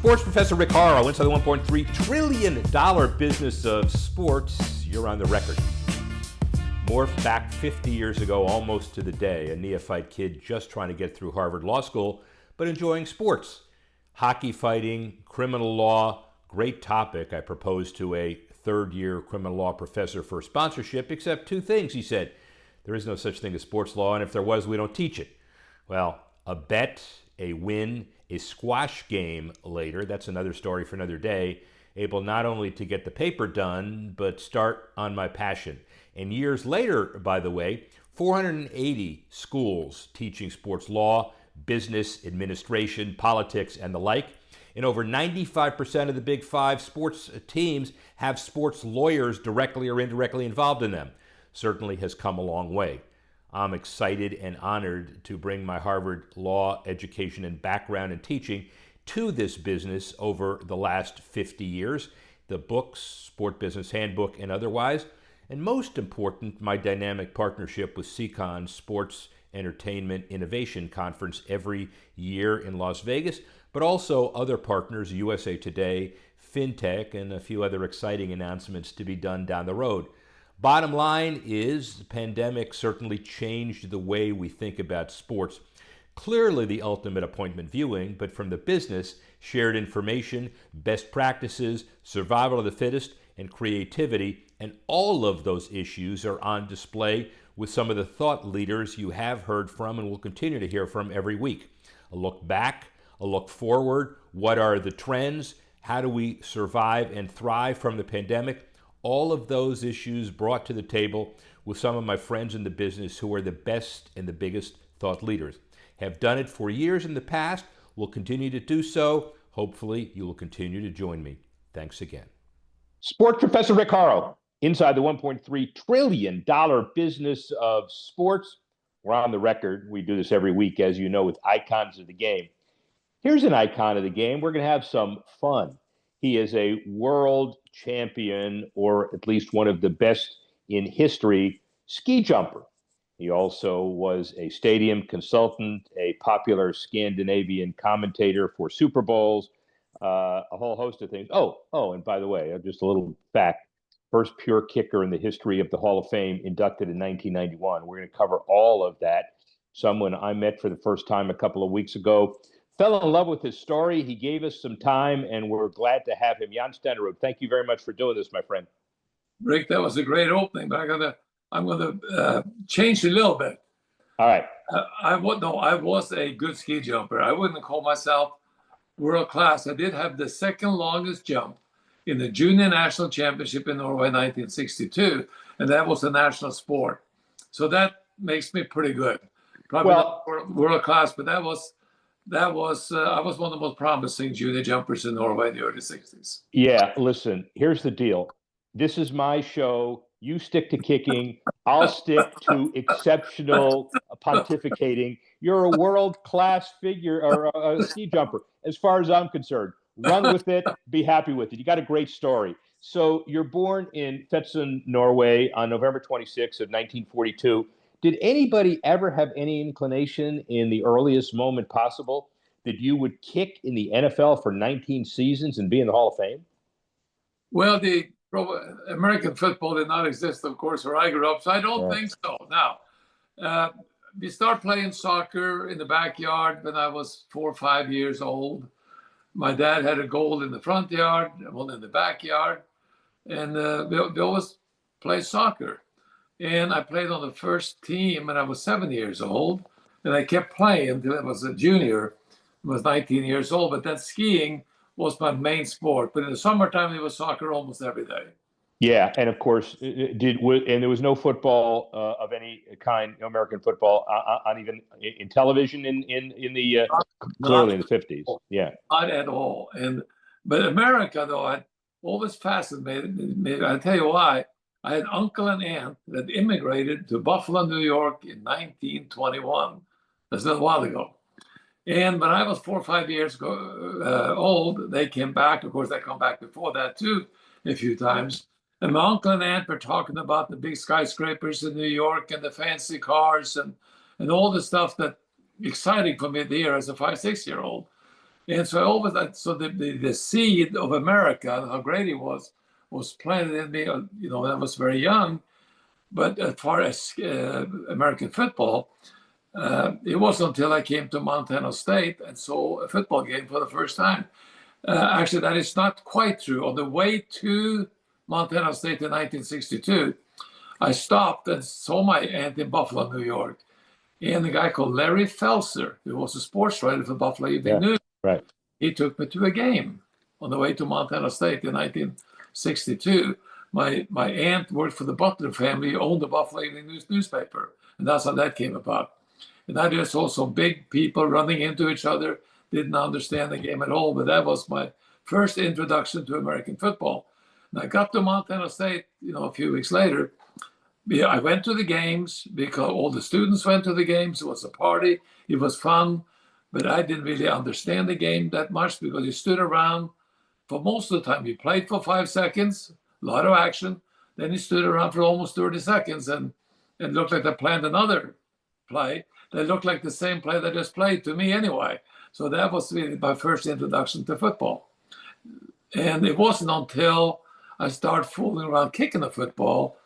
Sports professor Rick Horrow inside the $1.3 trillion business of sports. You're on the record. Morphed back 50 years ago, almost to the day, a neophyte kid just trying to get through Harvard Law School, but enjoying sports. Hockey fighting, criminal law, great topic. I proposed to a third-year criminal law professor for sponsorship, except two things, he said. There is no such thing as sports law, and if there was, we don't teach it. Well, a bet, a win, a squash game later, that's another story for another day, able not only to get the paper done, but start on my passion. And years later, by the way, 480 schools teaching sports law, business, administration, politics, and the like. And over 95% of the Big Five sports teams have sports lawyers directly or indirectly involved in them. Certainly has come a long way. I'm excited and honored to bring my Harvard law education and background in teaching to this business over the last 50 years. The books, Sport Business Handbook, and otherwise. And most important, my dynamic partnership with CCON, Sports Entertainment Innovation Conference, every year in Las Vegas, but also other partners, USA Today, FinTech, and a few other exciting announcements to be done down the road. Bottom line is, the pandemic certainly changed the way we think about sports. Clearly the ultimate appointment viewing, but from the business, shared information, best practices, survival of the fittest, and creativity, and all of those issues are on display with some of the thought leaders you have heard from and will continue to hear from every week. A look back, a look forward, what are the trends, how do we survive and thrive from the pandemic? All of those issues brought to the table with some of my friends in the business who are the best and the biggest thought leaders. Have done it for years in the past, will continue to do so. Hopefully, you will continue to join me. Thanks again. Sports professor Rick Horrow, inside the $1.3 trillion business of sports. We're on the record. We do this every week, as you know, with icons of the game. Here's an icon of the game. We're going to have some fun. He is a world champion, or at least one of the best in history, ski jumper. He also was a stadium consultant, a popular Scandinavian commentator for Super Bowls, a whole host of things. Oh, and by the way, just a little fact, first pure kicker in the history of the Hall of Fame, inducted in 1991. We're going to cover all of that. Someone I met for the first time a couple of weeks ago, fell in love with his story. He gave us some time, and we're glad to have him. Jan Stenerud, thank you very much for doing this, my friend. Rick, that was a great opening, but I'm gonna change a little bit. All right. I was a good ski jumper. I wouldn't call myself world class. I did have the second longest jump in the Junior National Championship in Norway, 1962, and that was a national sport. So that makes me pretty good. Probably not world class, but I was one of the most promising junior jumpers in Norway in the early 60s. Yeah, listen, here's the deal. This is my show. You stick to kicking. I'll stick to exceptional pontificating. You're a world-class figure or a ski jumper, as far as I'm concerned. Run with it. Be happy with it. You got a great story. So you're born in Fetsund, Norway on November 26th of 1942. Did anybody ever have any inclination in the earliest moment possible that you would kick in the NFL for 19 seasons and be in the Hall of Fame? Well, the American football did not exist, of course, where I grew up, so I don't think so. Now, we started playing soccer in the backyard when I was 4 or 5 years old. My dad had a goal in the front yard, one in the backyard, and we always played soccer. And I played on the first team when I was 7 years old, and I kept playing until I was a junior. I was 19 years old, but then skiing was my main sport. But in the summertime, it was soccer almost every day. Yeah, and of course, and there was no football of any kind, American football, on even in television in the clearly in the 50s. Yeah, not at all. But America, though, had always fascinated me. I tell you why. I had an uncle and aunt that immigrated to Buffalo, New York in 1921. That's not a while ago. And when I was 4 or 5 years old, they came back. Of course, they come back before that too, a few times. And my uncle and aunt were talking about the big skyscrapers in New York and the fancy cars and all the stuff that exciting for me there as a 5, 6 year old. And so I always, so the seed of America, how great it was planted in me, when I was very young. But as far as American football, it wasn't until I came to Montana State and saw a football game for the first time. Actually, that is not quite true. On the way to Montana State in 1962, I stopped and saw my aunt in Buffalo, New York, and a guy called Larry Felser, who was a sports writer for Buffalo Evening News. Right. He took me to a game on the way to Montana State in 1962. My aunt worked for the Butler family, who owned the Buffalo Evening News newspaper, and that's how that came about. And I just saw some big people running into each other, didn't understand the game at all, but that was my first introduction to American football. And I got to Montana State, a few weeks later. I went to the games because all the students went to the games. It was a party. It was fun, but I didn't really understand the game that much because you stood around for most of the time. You played for 5 seconds, a lot of action. Then you stood around for almost 30 seconds and it looked like they planned another play. They looked like the same play they just played to me anyway. So that was really my first introduction to football. And it wasn't until I started fooling around kicking the football,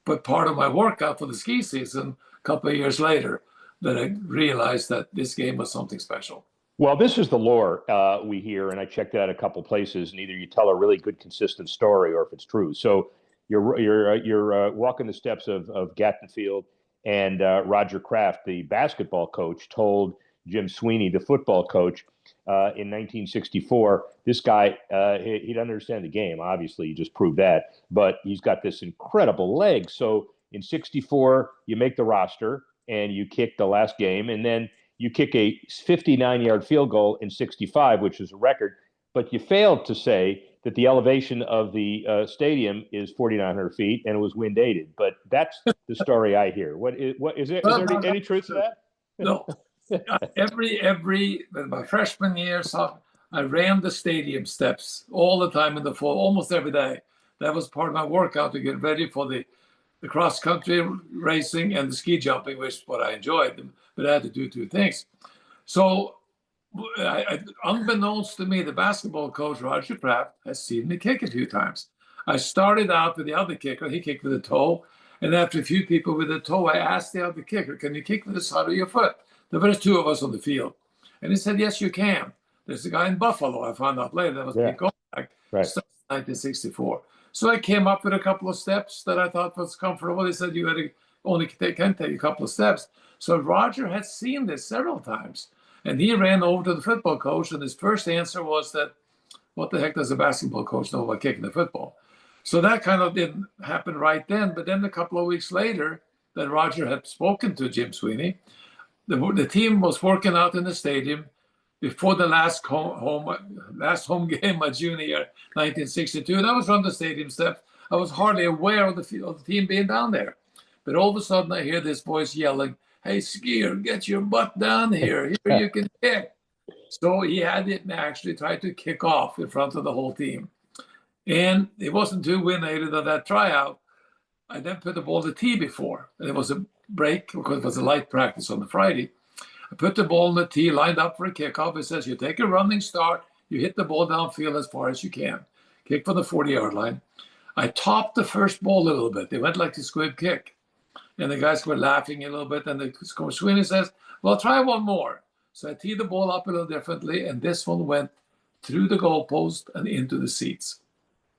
but part of my workout for the ski season a couple of years later, that I realized that this game was something special. Well, this is the lore we hear, and I checked it out a couple places, and either you tell a really good, consistent story, or if it's true. So you're walking the steps of Gattenfield, and Roger Kraft, the basketball coach, told Jim Sweeney, the football coach, in 1964, this guy, he doesn't understand the game. Obviously, you just proved that, but he's got this incredible leg. So in 64, you make the roster and you kick the last game, and then you kick a 59-yard field goal in 65, which is a record, but you failed to say that the elevation of the stadium is 4,900 feet and it was wind aided. But that's the story I hear. What is there any truth to that? No. Every my freshman year, so I ran the stadium steps all the time in the fall, almost every day. That was part of my workout to get ready for the cross country racing and the ski jumping, which is what I enjoyed. But I had to do two things. So, unbeknownst to me, the basketball coach Roger Kraft has seen me kick a few times. I started out with the other kicker; he kicked with a toe, and after a few people with a toe, I asked the other kicker, "Can you kick with the side of your foot?" There were two of us on the field. And he said, yes, you can. There's a guy in Buffalo, I found out later, that was Pete Goldback, right. 1964. So I came up with a couple of steps that I thought was comfortable. He said, you can take a couple of steps. So Roger had seen this several times. And he ran over to the football coach, and his first answer was that, what the heck does a basketball coach know about kicking the football? So that kind of didn't happen right then. But then a couple of weeks later, that Roger had spoken to Jim Sweeney. The team was working out in the stadium before the last home game my junior year, 1962. And I was on the stadium steps. I was hardly aware of the team being down there. But all of a sudden, I hear this voice yelling, "Hey, skier, get your butt down here. Here you can kick." So he had it actually try to kick off in front of the whole team. And it wasn't too wind-aided on that tryout. I then put the ball to the tee before. And it was a break because it was a light practice on the Friday. I put the ball in the tee, lined up for a kickoff. It says you take a running start, you hit the ball downfield as far as you can. Kick for the 40-yard line. I topped the first ball a little bit. They went like the squib kick. And the guys were laughing a little bit. And the coach Sweeney says, well, try one more. So I teed the ball up a little differently. And this one went through the goalpost and into the seats.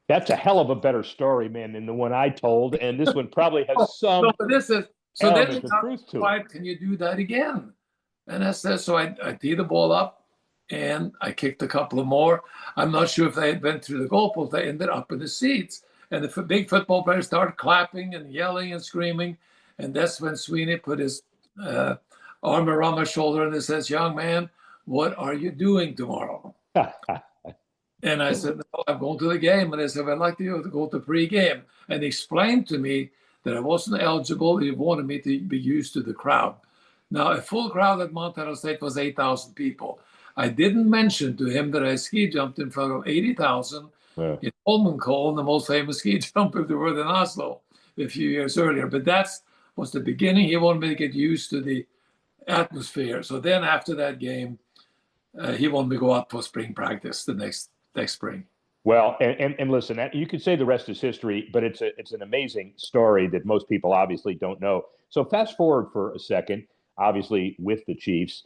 That's a hell of a better story, man, than the one I told. And this one probably has some element of truth to it. Can you do that again? And I said, so I teed the ball up and I kicked a couple of more. I'm not sure if they went through the goalpost. They ended up in the seats. And the big football players started clapping and yelling and screaming. And that's when Sweeney put his arm around my shoulder and he says, young man, what are you doing tomorrow? And I said, no, I'm going to the game. And they said, I'd like to go to pre-game. And he explained to me that I wasn't eligible. He wanted me to be used to the crowd. Now, a full crowd at Montana State was 8,000 people. I didn't mention to him that I ski jumped in front of 80,000 in Holmenkollen, the most famous ski jump of the world in Oslo, a few years earlier. But that was the beginning. He wanted me to get used to the atmosphere. So then after that game, he wanted me to go out for spring practice the next spring. Well, and listen, you could say the rest is history, but it's an amazing story that most people obviously don't know. So fast forward for a second, obviously with the Chiefs,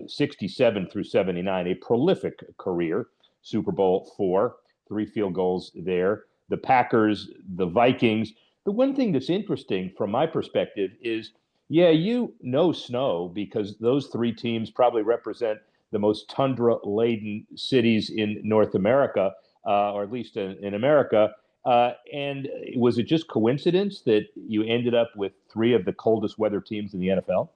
67 through 79, a prolific career, Super Bowl IV, 3 field goals there. The Packers, the Vikings. The one thing that's interesting from my perspective is, yeah, you know snow because those 3 teams probably represent the most tundra-laden cities in North America, or at least in America. And was it just coincidence that you ended up with 3 of the coldest weather teams in the NFL?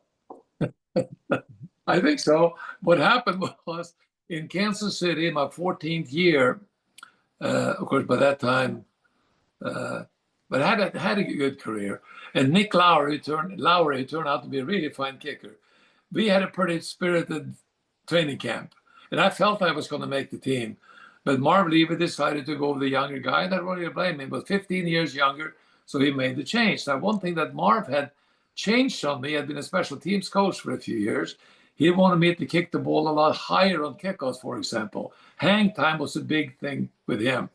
I think so. What happened was in Kansas City, my 14th year, of course, by that time, but I had a good career. And Nick Lowry turned out to be a really fine kicker. We had a pretty spirited training camp, and I felt I was going to make the team. But Marv Levy decided to go with the younger guy, and I don't really blame him. He was 15 years younger, so he made the change. Now, one thing that Marv had changed on me, had been a special teams coach for a few years. He wanted me to kick the ball a lot higher on kickoffs, for example. Hang time was a big thing with him.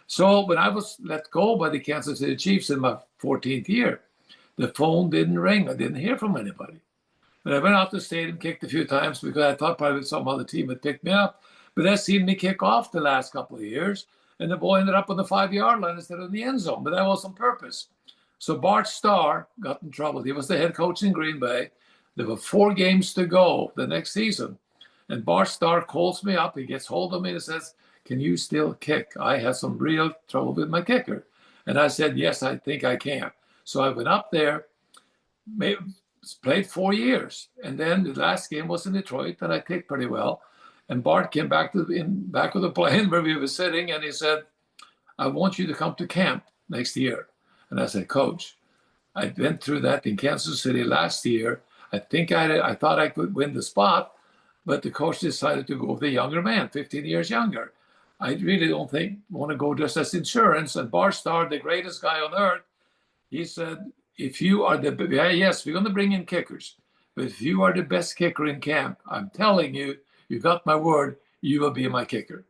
So when I was let go by the Kansas City Chiefs in my 14th year, the phone didn't ring. I didn't hear from anybody. And I went out to the stadium, kicked a few times because I thought probably some other team would pick me up. But they seen me kick off the last couple of years, and the ball ended up on the 5-yard line instead of the end zone. But that was on purpose. So Bart Starr got in trouble. He was the head coach in Green Bay. There were 4 games to go the next season. And Bart Starr calls me up. He gets hold of me and says, "Can you still kick? I have some real trouble with my kicker." And I said, "Yes, I think I can." So I went up there, played 4 years. And then the last game was in Detroit, and I kicked pretty well. And Bart came back of the plane where we were sitting, and he said, "I want you to come to camp next year." And I said, "Coach, I went through that in Kansas City last year. I thought I could win the spot, but the coach decided to go with the younger man, 15 years younger. I really don't want to go just as insurance." And Bart Starr, the greatest guy on earth, he said, "If you are yes, we're going to bring in kickers, but if you are the best kicker in camp, I'm telling you, you got my word, you will be my kicker."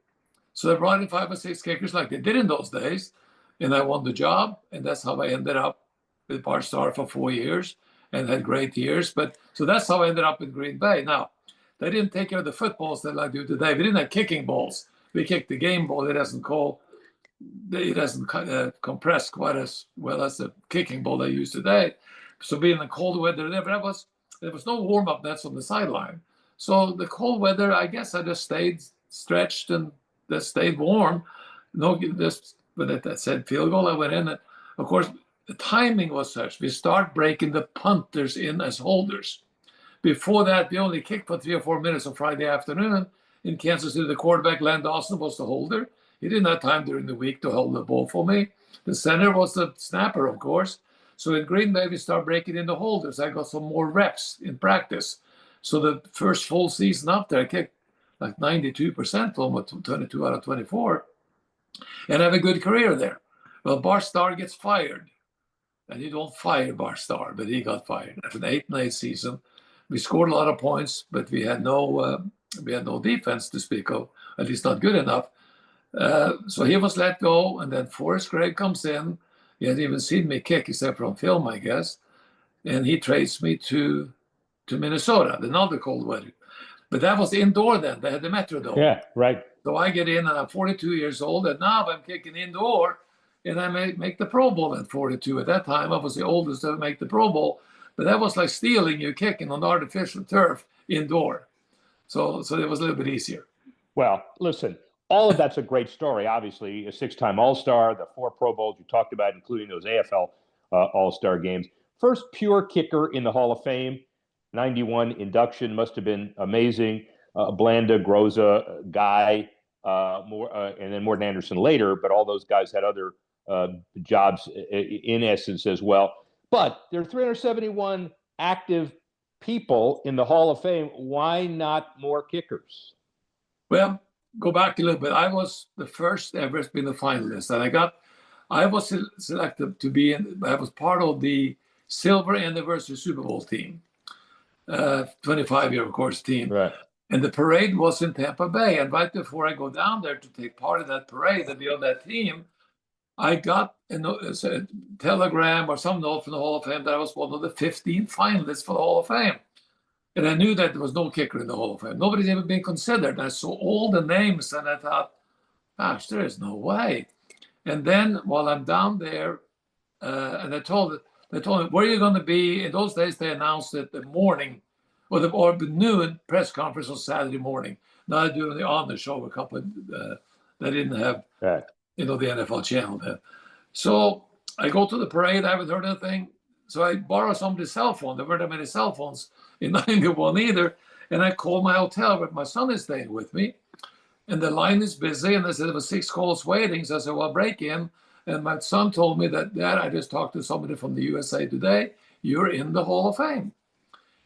So they brought in 5 or 6 kickers like they did in those days, and I won the job, and that's how I ended up with Bart Starr for 4 years and had great years. But so that's how I ended up in Green Bay. Now, they didn't take care of the footballs that I do today. We didn't have kicking balls. We kicked the game ball. It doesn't compress quite as well as the kicking ball they use today. So being in the cold weather there, but there was no warm-up nets on the sideline. So the cold weather, I guess I just stayed stretched and just stayed warm. When it said field goal, I went in. And of course, the timing was such. We start breaking the punters in as holders. Before that, we only kicked for 3 or 4 minutes on Friday afternoon. In Kansas City, the quarterback, Len Dawson, was the holder. He didn't have time during the week to hold the ball for me. The center was the snapper, of course. So in Green Bay, we start breaking in the holders. I got some more reps in practice. So the first full season up there, I kicked like 92%, almost 22 out of 24, and have a good career there. Well, Bart Starr gets fired. And you don't fire Bart Starr, but he got fired. After an 8-8 season, we scored a lot of points, but we had no defense to speak of, at least not good enough. So he was let go, and then Forrest Gregg comes in. He hadn't even seen me kick except from film, I guess. And he trades me to Minnesota, another cold weather. But that was indoor then. They had the Metrodome. Yeah, right. So I get in, and I'm 42 years old, and now I'm kicking indoor, and I make the Pro Bowl at 42. At that time, I was the oldest to make the Pro Bowl. But that was like stealing you kicking on artificial turf indoor. So it was a little bit easier. Well, listen, all of that's a great story. Obviously, a 6-time All-Star, the 4 Pro Bowls you talked about, including those AFL All-Star games. First pure kicker in the Hall of Fame. 91 induction must have been amazing. Blanda, Groza, Guy, and then Morton Anderson later, but all those guys had other jobs in essence as well. But there are 371 active people in the Hall of Fame. Why not more kickers? Well, go back a little bit. I was the first ever to be the finalist, and I was selected to be I was part of the silver anniversary Super Bowl team, 25-year, of course, team. Right. And the parade was in Tampa Bay. And right before I go down there to take part in that parade and be on that team, I got a telegram or some note from the Hall of Fame that I was one of the 15 finalists for the Hall of Fame. And I knew that there was no kicker in the Hall of Fame. Nobody's ever been considered. And I saw all the names and I thought, gosh, there is no way. And then while I'm down there, and they told me, where are you going to be? In those days, they announced it the morning or the noon press conference on Saturday morning. Now they're doing the honor show a couple of, they didn't have, Right. the NFL channel then. So I go to the parade. I haven't heard anything. So I borrow somebody's cell phone. There weren't that many cell phones in 91 either. And I call my hotel where my son is staying with me. And the line is busy. And they said there were 6 calls waiting. So I said, well, break in. And my son told me that, Dad, I just talked to somebody from the USA Today. You're in the Hall of Fame.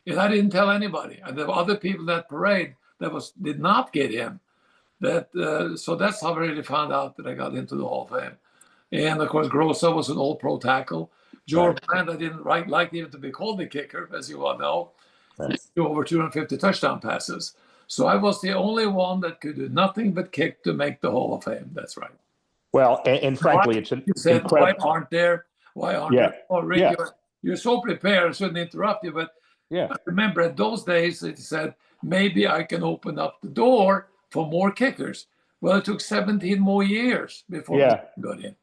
And I didn't tell anybody. And there were other people in that parade that did not get in. So that's how I really found out that I got into the Hall of Fame. And of course, Grossa was an all pro tackle. George Brand, I didn't like even to be called the kicker, as you all know. He threw over 250 touchdown passes. So I was the only one that could do nothing but kick to make the Hall of Fame. That's right. Well, and frankly, it's an incredible. Why aren't there? Oh, Rick, you're so prepared. I shouldn't interrupt you, but I remember at those days it said maybe I can open up the door for more kickers. Well, it took 17 more years before we got in.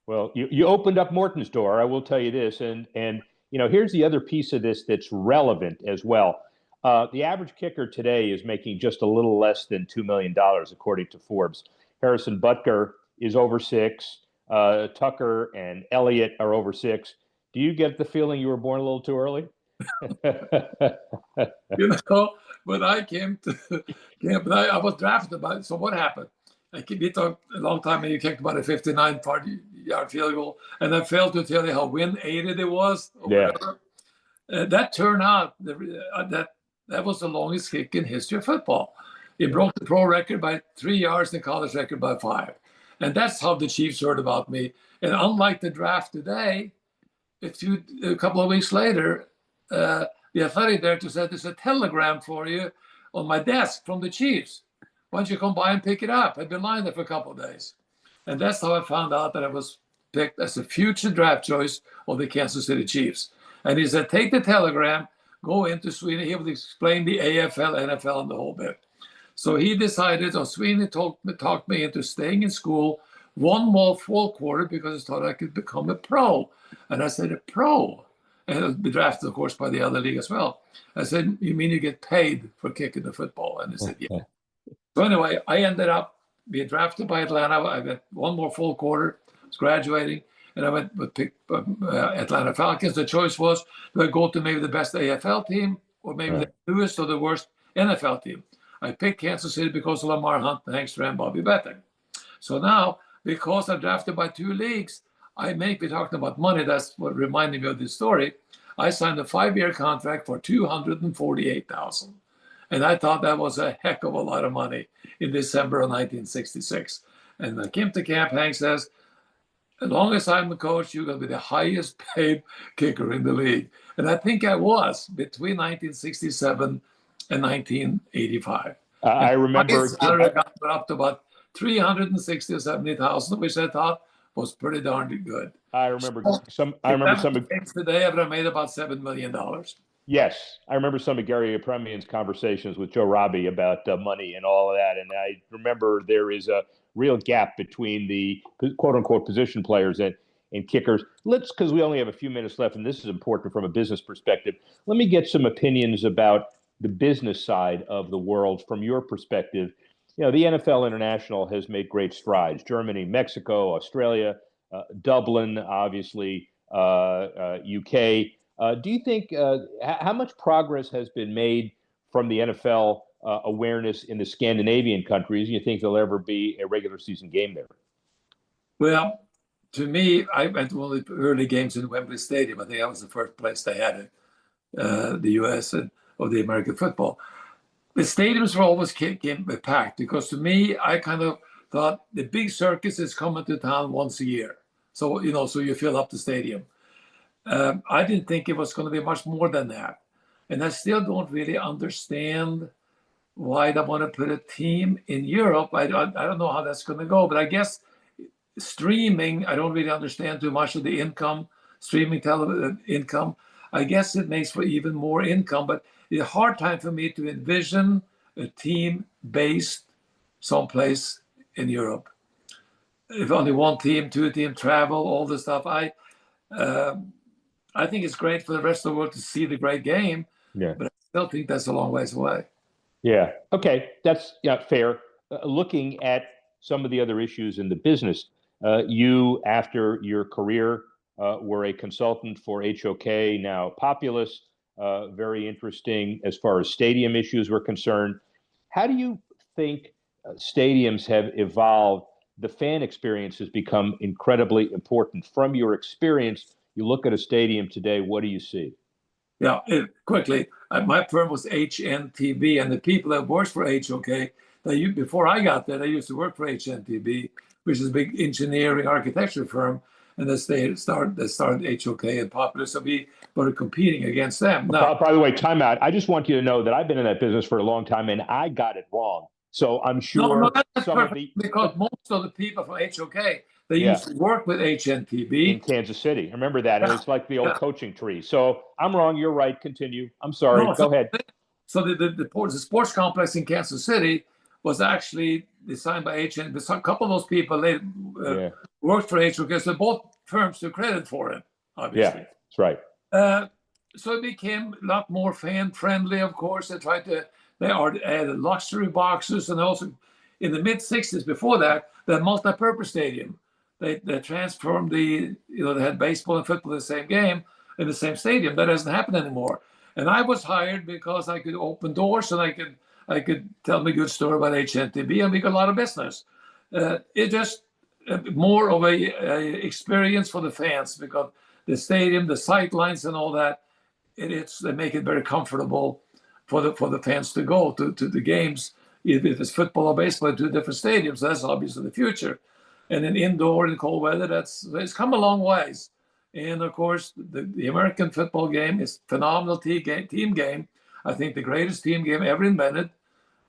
Well, you opened up Morton's door, I will tell you this. And here's the other piece of this that's relevant as well. The average kicker today is making just a little less than $2 million, according to Forbes. Harrison Butker is over 6. Tucker and Elliott are over 6. Do you get the feeling you were born a little too early? When I came to camp, I was drafted by it. So what happened? We talked a long time, and you kicked about a 59-yard field goal, and I failed to tell you how win-aided it was. That turned out that was the longest kick in history of football. It broke the pro record by 3 yards and the college record by 5. And that's how the Chiefs heard about me. And unlike the draft today, a couple of weeks later, the athletic director said, there's a telegram for you on my desk from the Chiefs. Why don't you come by and pick it up? I'd been lying there for a couple of days. And that's how I found out that I was picked as a future draft choice of the Kansas City Chiefs. And he said, take the telegram, go into Sweeney. He would explain the AFL, NFL, and the whole bit. So he decided, Sweeney talked me into staying in school one more full quarter because he thought I could become a pro. And I said, a pro? And I'd be drafted, of course, by the other league as well. I said, you mean you get paid for kicking the football? And he said, yeah. So anyway, I ended up being drafted by Atlanta. I got one more full quarter, I was graduating, and I went with Atlanta Falcons. The choice was, do I go to maybe the best AFL team or maybe the newest or the worst NFL team? I picked Kansas City because of Lamar Hunt, Hank Stram, Bobby Betting. So now, because I'm drafted by 2 leagues, I may be talking about money. That's what reminded me of this story. I signed a 5-year contract for $248,000. And I thought that was a heck of a lot of money in December of 1966. And I came to camp. Hank says, as long as I'm the coach, you're going to be the highest paid kicker in the league. And I think I was between 1967 and 1985. I remember. I got up to about 360 or 70,000, which I thought was pretty darn good. I remember some. Today, I made about $7 million. Yes, I remember some of Gary Apremian's conversations with Joe Robbie about money and all of that. And I remember there is a real gap between the quote-unquote position players and kickers. Because we only have a few minutes left, and this is important from a business perspective, let me get some opinions about the business side of the world from your perspective. The NFL International has made great strides. Germany, Mexico, Australia, Dublin, obviously, UK. Do you think how much progress has been made from the NFL awareness in the Scandinavian countries? Do you think there'll ever be a regular season game there? Well, to me, I went to one of the early games in Wembley Stadium. I think that was the first place they had it, the U.S. Of the American football. The stadiums were always packed because to me, I kind of thought the big circus is coming to town once a year. So, so you fill up the stadium. I didn't think it was going to be much more than that. And I still don't really understand why they want to put a team in Europe. I don't know how that's going to go, but I guess streaming, I don't really understand too much of the income, streaming television income. I guess it makes for even more income, but it's a hard time for me to envision a team based someplace in Europe. If only one team, two team travel, all this stuff. I think it's great for the rest of the world to see the great game, Yeah. but I still think that's a long ways away. Yeah. Okay. That's fair. Looking at some of the other issues in the business, you, after your career, were a consultant for HOK, now Populous, very interesting as far as stadium issues were concerned. How do you think stadiums have evolved? The fan experience has become incredibly important. From your experience, you look at a stadium today, what do you see? Yeah, quickly. My firm was HNTB, and the people that worked for HOK, before I got there, they used to work for HNTB, which is a big engineering architecture firm, and they started HOK and Popular, so we were competing against them. Now, By the way, time out. I just want you to know that I've been in that business for a long time, and I got it wrong. So I'm no, sure that's some of perfect the because most of the people from HOK they yeah used to work with in HNTB. Kansas City. Remember that? And Yeah, it's like the old yeah. coaching tree. So I'm wrong. You're right. Continue. I'm sorry. No, Go ahead. so the sports complex in Kansas City was actually designed by HN. A couple of those people they Yeah. worked for HOK, so both firms took credit for it, Yeah. obviously. That's right. So it became a lot more fan friendly. Of course, they added luxury boxes, and also in the mid '60s. Before that, the multi-purpose stadium. They transformed they had baseball and football in the same game in the same stadium. That doesn't happen anymore. And I was hired because I could open doors and I could tell them a good story about HNTB, and we got a lot of business. It just more of a experience for the fans because the stadium, the sight lines, and all that. They make it very comfortable for the fans to go to the games, if it's football or baseball, to different stadiums. So that's obviously the future. And then indoor in cold weather, it's come a long ways. And of course, the American football game is phenomenal team game. I think the greatest team game ever invented.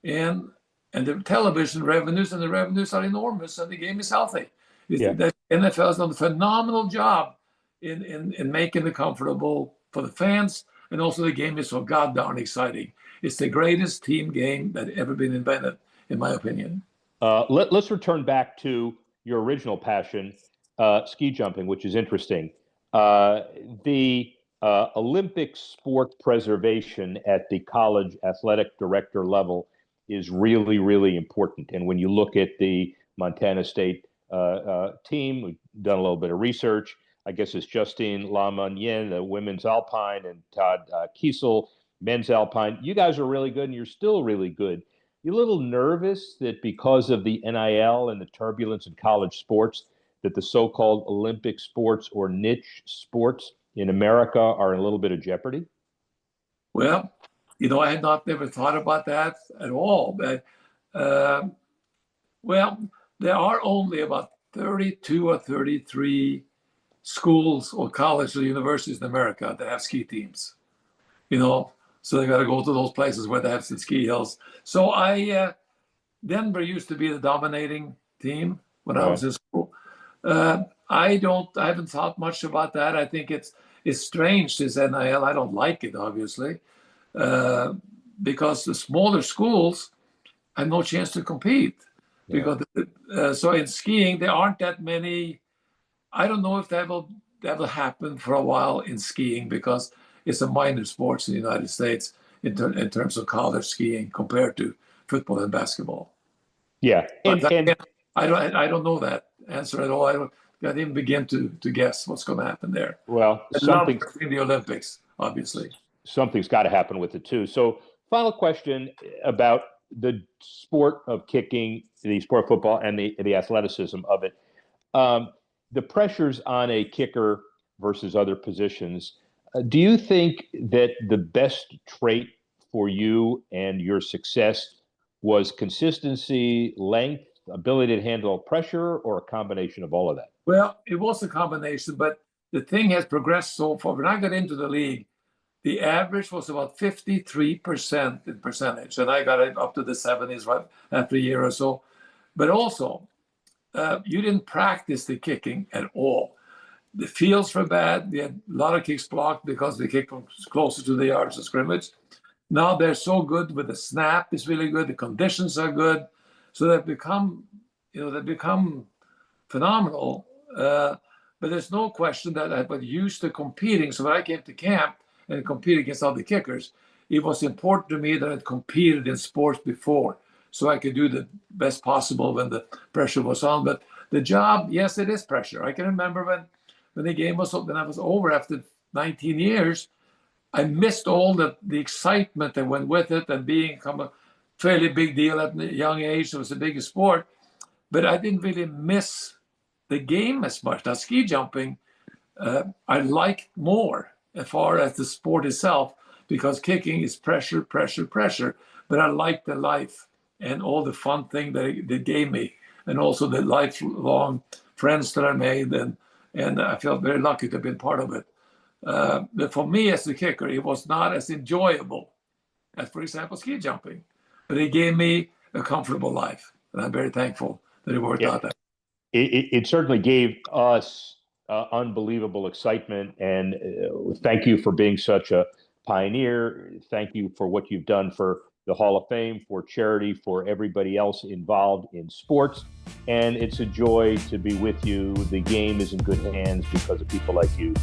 And the television revenues and the revenues are enormous, and the game is healthy. Yeah. The NFL has done a phenomenal job in making it comfortable for the fans, and also the game is so goddamn exciting. It's the greatest team game that ever been invented, in my opinion. Let's return back to your original passion, ski jumping, which is interesting. The Olympic sport preservation at the college athletic director level is really, really important. And when you look at the Montana State team, we've done a little bit of research. I guess it's Justine Lamonnier, the women's alpine, and Todd Kiesel, men's alpine. You guys are really good, and you're still really good. You're a little nervous that because of the NIL and the turbulence in college sports, that the so-called Olympic sports or niche sports in America are in a little bit of jeopardy? Well, I had never thought about that at all. But well, there are only about 32 or 33 schools or colleges or universities in America that have ski teams. So they got to go to those places where they have some ski hills. So Denver used to be the dominating team when I was in school. I haven't thought much about that. I think it's strange, this NIL. I don't like it, obviously, because the smaller schools have no chance to compete. Yeah. Because so in skiing, there aren't that many. I don't know if that will happen for a while in skiing because it's a minor sport in the United States in terms of college skiing compared to football and basketball. Yeah, I don't know that answer at all. I can't even begin to guess what's going to happen there. Well, something in the Olympics, obviously. Something's got to happen with it too. So, final question about the sport of kicking, the sport of football, and the athleticism of it. The pressures on a kicker versus other positions. Do you think that the best trait for you and your success was consistency, length, ability to handle pressure, or a combination of all of that? Well, it was a combination, but the thing has progressed so far. When I got into the league, the average was about 53% in percentage, and I got it up to the 70s right after a year or so. But also, you didn't practice the kicking at all. The fields were bad. We had a lot of kicks blocked because we kicked from closer to the yards of scrimmage. Now they're so good with the snap is really good. The conditions are good. So they've become phenomenal. But there's no question that I was used to competing. So when I came to camp and competed against other kickers, it was important to me that I'd competed in sports before so I could do the best possible when the pressure was on. But the job, yes, it is pressure. I can remember when the game was when I was over after 19 years, I missed all the excitement that went with it and become a fairly big deal at a young age. It was the biggest sport. But I didn't really miss the game as much. Now, ski jumping, I like more as far as the sport itself, because kicking is pressure, pressure, pressure. But I like the life and all the fun thing that it gave me, and also the lifelong friends that I made, and I felt very lucky to have been part of it. But for me as a kicker, it was not as enjoyable as, for example, ski jumping. But it gave me a comfortable life, and I'm very thankful that it worked out that way. It certainly gave us unbelievable excitement, and thank you for being such a pioneer. Thank you for what you've done for the Hall of Fame, for charity, for everybody else involved in sports. And it's a joy to be with you. The game is in good hands because of people like you.